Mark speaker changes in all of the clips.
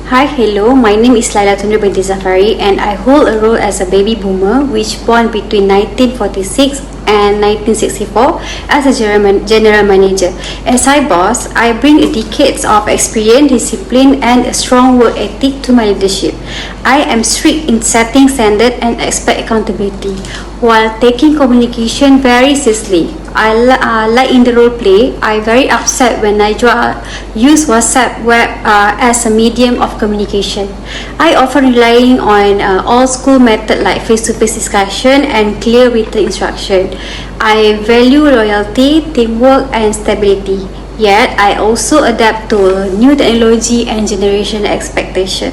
Speaker 1: Hi, hello. My name is Lailatur Nur and I hold a role as a baby boomer which born between 1946 and 1964 as a general manager. As I boss, I bring decades of experience, discipline and a strong work ethic to my leadership. I am strict in setting standards and expect accountability while taking communication very seriously. Like in the role play, I very upset when Najwa use WhatsApp web as a medium of communication. I often relying on old school method like face-to-face discussion and clear written instruction. I value loyalty, teamwork and stability. Yet, I also adapt to new technology and generation expectation.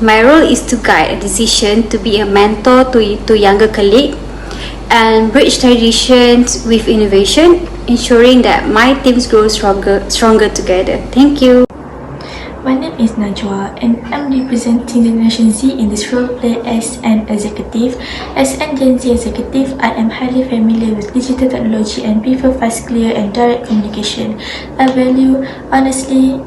Speaker 1: My role is to guide a decision, to be a mentor to younger colleagues, and bridge traditions with innovation, ensuring that my teams grow stronger together. Thank you.
Speaker 2: My name is Najwa and I'm representing Generation Z in this role play as an executive. As an Gen Z executive, I am highly familiar with digital technology and prefer fast, clear and direct communication. I value honesty,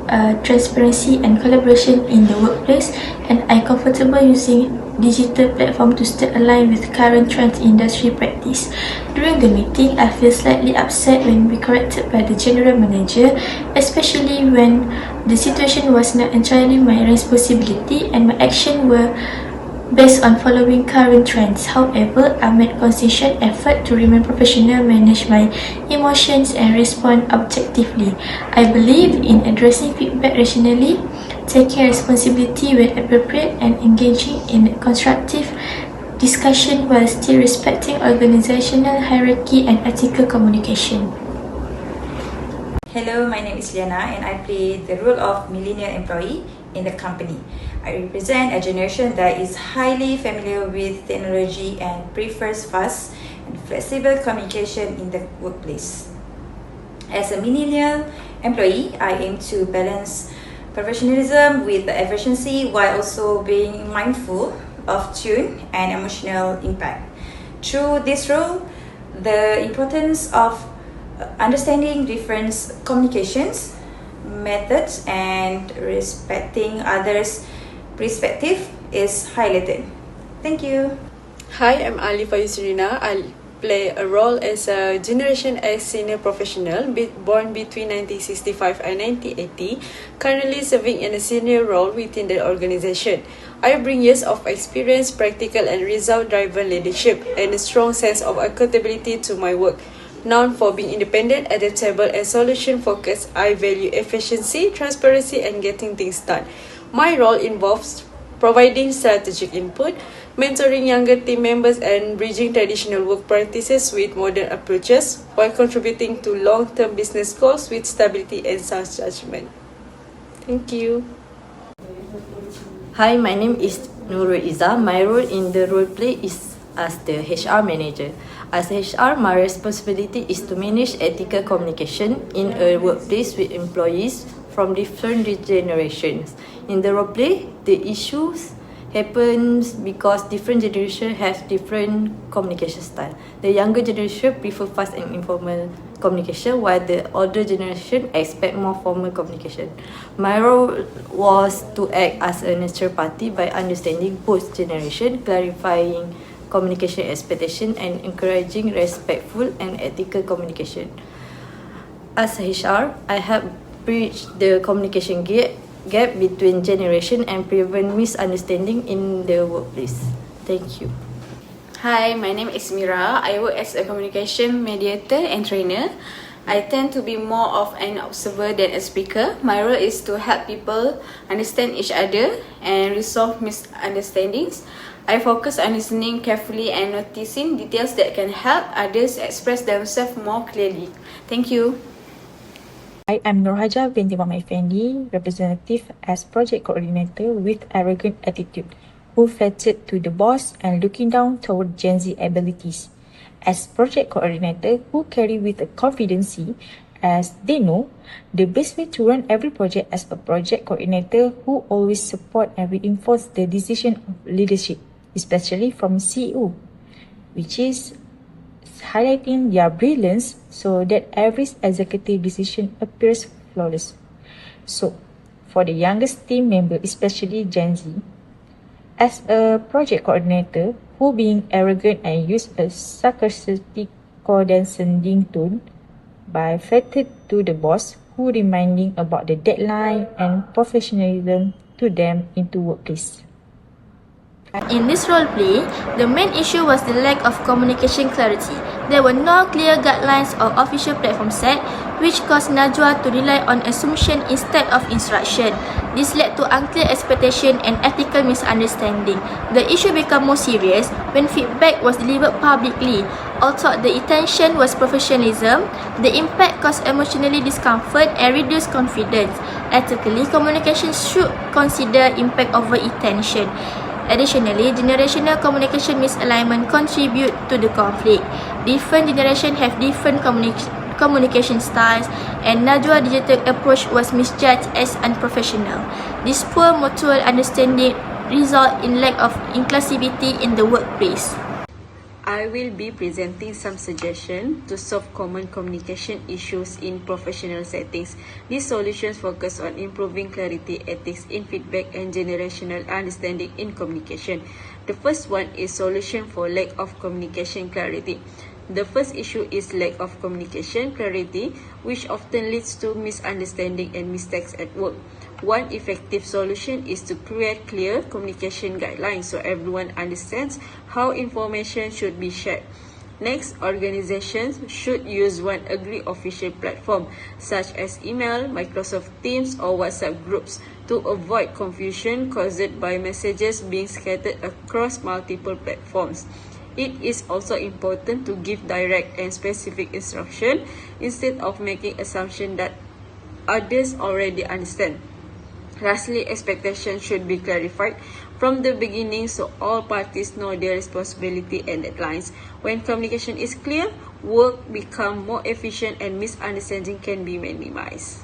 Speaker 2: transparency and collaboration in the workplace, and I am comfortable using digital platform to stay aligned with current trends in industry practice. During the meeting, I feel slightly upset when we corrected by the general manager, especially when the situation was not entirely my responsibility and my actions were based on following current trends. However, I made conscious effort to remain professional, manage my emotions and respond objectively. I believe in addressing feedback rationally, taking responsibility when appropriate and engaging in constructive discussion while still respecting organizational hierarchy and ethical communication.
Speaker 3: Hello, my name is Liana and I play the role of millennial employee in the company. I represent a generation that is highly familiar with technology and prefers fast and flexible communication in the workplace. As a millennial employee, I aim to balance professionalism with efficiency while also being mindful of tune and emotional impact. Through this role, the importance of understanding different communications methods and respecting others' perspective is highlighted. Thank you.
Speaker 4: Hi, I'm Alifah Yusrina. I play a role as a Generation X senior professional born between 1965 and 1980, currently serving in a senior role within the organization. I bring years of experience, practical and result-driven leadership, and a strong sense of accountability to my work. Known for being independent, adaptable and solution-focused, I value efficiency, transparency and getting things done. My role involves providing strategic input, mentoring younger team members and bridging traditional work practices with modern approaches while contributing to long-term business goals with stability and sound judgment. Thank you.
Speaker 5: Hi, my name is Izzah. My role in the role play is as the HR manager. As HR, my responsibility is to manage ethical communication in a workplace with employees from different generations. In the role play, the issues happens because different generations have different communication style. The younger generation prefer fast and informal communication, while the older generation expect more formal communication. My role was to act as a neutral party by understanding both generations, clarifying communication expectation and encouraging respectful and ethical communication. As HR, I help bridge the communication gap between generation and prevent misunderstanding in the workplace. Thank you.
Speaker 6: Hi, my name is Amirah. I work as a communication mediator and trainer. I tend to be more of an observer than a speaker. My role is to help people understand each other and resolve misunderstandings. I focus on listening carefully and noticing details that can help others express themselves more clearly. Thank you.
Speaker 7: Hi, I'm Nur Hajar binti Mama Effendi, representative as project coordinator with arrogant attitude, who flattered to the boss and looking down toward Gen Z abilities. As project coordinator who carry with a confidency, as they know, the best way to run every project as a project coordinator who always support and reinforce the decision of leadership, especially from CEO, which is highlighting their brilliance so that every executive decision appears flawless. So, for the youngest team member, especially Gen Z. As a project coordinator who being arrogant and use a sarcastic condescending tone by flattered to the boss who reminding about the deadline and professionalism to them into workplace.
Speaker 2: In this role play, the main issue was the lack of communication clarity. There were no clear guidelines or official platform set, which caused Najwa to rely on assumption instead of instruction. This led to unclear expectation and ethical misunderstanding. The issue became more serious when feedback was delivered publicly. Although the intention was professionalism, the impact caused emotionally discomfort and reduced confidence. Ethically, communication should consider impact over intention. Additionally, generational communication misalignment contribute to the conflict. Different generations have different communication styles, and Najwa's digital approach was misjudged as unprofessional. This poor mutual understanding result in lack of inclusivity in the workplace.
Speaker 4: I will be presenting some suggestions to solve common communication issues in professional settings. These solutions focus on improving clarity, ethics in feedback, and generational understanding in communication. The first one is solution for lack of communication clarity. The first issue is lack of communication clarity, which often leads to misunderstanding and mistakes at work. One effective solution is to create clear communication guidelines so everyone understands how information should be shared. Next, organizations should use one agreed official platform such as email, Microsoft Teams, or WhatsApp groups to avoid confusion caused by messages being scattered across multiple platforms. It is also important to give direct and specific instruction instead of making assumptions that others already understand. Lastly, expectations should be clarified from the beginning so all parties know their responsibility and deadlines. When communication is clear, work becomes more efficient and misunderstanding can be minimized.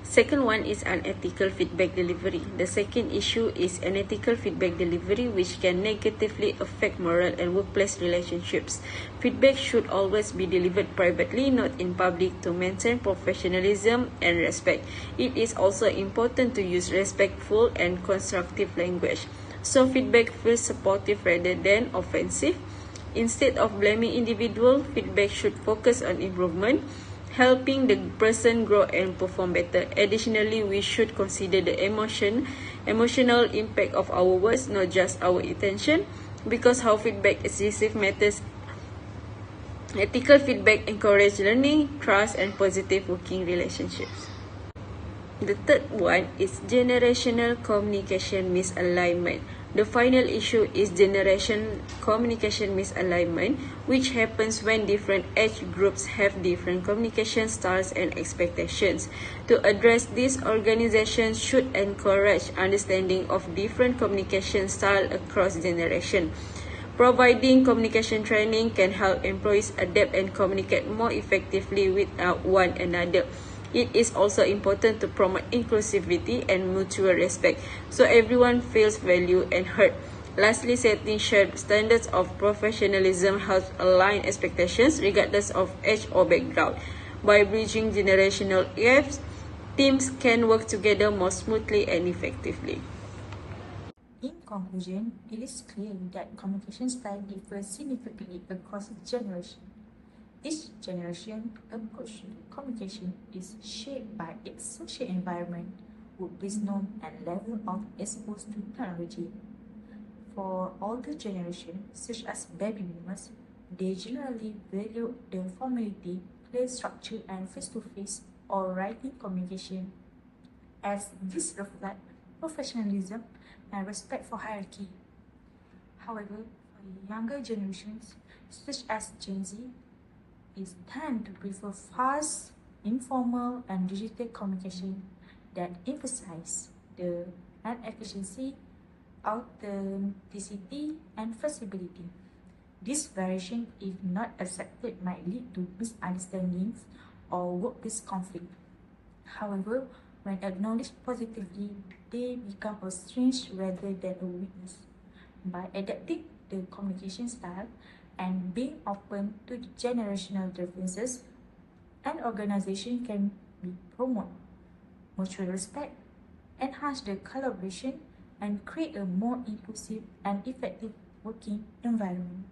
Speaker 4: Second one is unethical feedback delivery. The second issue is unethical feedback delivery, which can negatively affect moral and workplace relationships. Feedback should always be delivered privately, not in public, to maintain professionalism and respect. It is also important to use respectful and constructive language, so feedback feels supportive rather than offensive. Instead of blaming individual, feedback should focus on improvement, helping the person grow and perform better. Additionally, we should consider the emotional impact of our words, not just our intention, because how feedback is received matters. Ethical feedback encourages learning, trust, and positive working relationships. The third one is generational communication misalignment. The final issue is generation communication misalignment, which happens when different age groups have different communication styles and expectations. To address this, organizations should encourage understanding of different communication styles across generations. Providing communication training can help employees adapt and communicate more effectively with one another. It is also important to promote inclusivity and mutual respect so everyone feels valued and heard. Lastly, setting shared standards of professionalism helps align expectations regardless of age or background. By bridging generational gaps, teams can work together more smoothly and effectively.
Speaker 7: In conclusion, it is clear that communication style differs significantly across generations. Each generation approach to communication is shaped by its social environment, workplace norm, and level of exposure to technology. For older generations, such as baby boomers, they generally value the formality, clear structure, and face-to-face or writing communication, as this reflects professionalism and respect for hierarchy. However, for younger generations, such as Gen Z, is tend to prefer fast, informal, and digital communication that emphasize the efficiency, authenticity, and flexibility. This variation, if not accepted, might lead to misunderstandings or workplace conflict. However, when acknowledged positively, they become a strength rather than a weakness. By adapting the communication style and being open to the generational differences, an organization can be promote mutual respect, enhance the collaboration, and create a more inclusive and effective working environment.